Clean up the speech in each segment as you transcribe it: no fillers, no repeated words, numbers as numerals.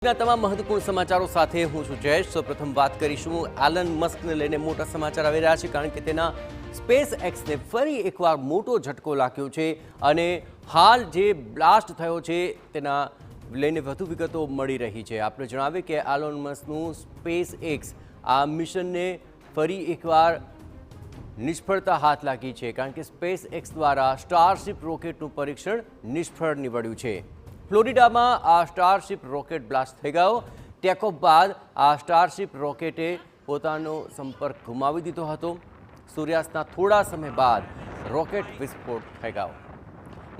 તમામ મહત્વપૂર્ણ સમાચારો સાથે હું છું જયેશ। સૌપ્રથમ વાત કરીશું એલન મસ્કને લઈને મોટા સમાચાર આવી રહ્યા છે, કારણ કે તેના સ્પેસ એક્સને ફરી એકવાર મોટો ઝટકો લાગ્યો છે અને હાલ જે બ્લાસ્ટ થયો છે તેના લઈને વધુ વિગતો મળી રહી છે। આપણે જણાવીએ કે એલન મસ્કનું સ્પેસ એક્સ આ મિશનને ફરી એકવાર નિષ્ફળતા હાથ લાગી છે, કારણ કે સ્પેસ એક્સ દ્વારા સ્ટારશિપ રોકેટનું પરીક્ષણ નિષ્ફળ નીવડ્યું છે। ફ્લોરિડામાં આ સ્ટારશિપ રોકેટ બ્લાસ્ટ થઈ ગયો। ટેકઓફ બાદ આ સ્ટારશિપ રોકેટે પોતાનો સંપર્ક ગુમાવી દીધો હતો। સૂર્યાસ્તના થોડા સમય બાદ રોકેટ વિસ્ફોટ થઈ ગયો।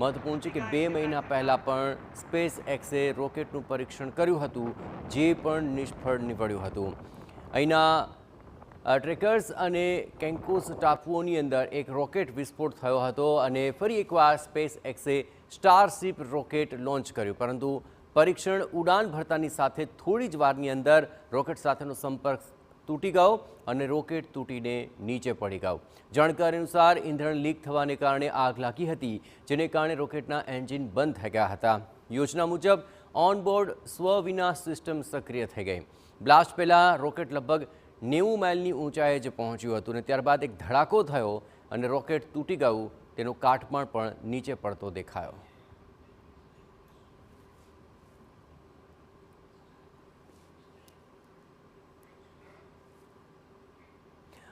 મહત્વપૂર્ણ છે કે 2 મહિના પહેલાં પણ સ્પેસ એક્સે રોકેટનું પરીક્ષણ કર્યું હતું, જે પણ નિષ્ફળ નીવડ્યું હતું। અહીંના ટ્રેકર્સ અને કેન્કોસ ટાપુઓની અંદર એક રોકેટ વિસ્ફોટ થયો હતો અને ફરી એકવાર સ્પેસ એક્સે સ્ટારશિપ રોકેટ લોન્ચ કર્યું, પરંતુ પરીક્ષણ ઉડાન ભરતાની સાથે થોડી જ વારની અંદર રોકેટ સાથેનો સંપર્ક તૂટી ગયો અને રોકેટ તૂટીને નીચે પડી ગયો। જાણકારી અનુસાર ઇંધણ લીક થવાને કારણે આગ લાગી હતી, જેને કારણે રોકેટના એન્જિન બંધ થઈ ગયા હતા। યોજના મુજબ ઓનબોર્ડ સ્વ-વિનાશ સિસ્ટમ સક્રિય થઈ ગઈ। બ્લાસ્ટ પહેલાં રોકેટ લગભગ 90 માઇલની ઊંચાઈએ જ પહોંચ્યું હતું અને ત્યારબાદ એક ધડાકો થયો અને રોકેટ તૂટી ગયું। તેનો કાટમાળ પણ નીચે પડતો દેખાયો।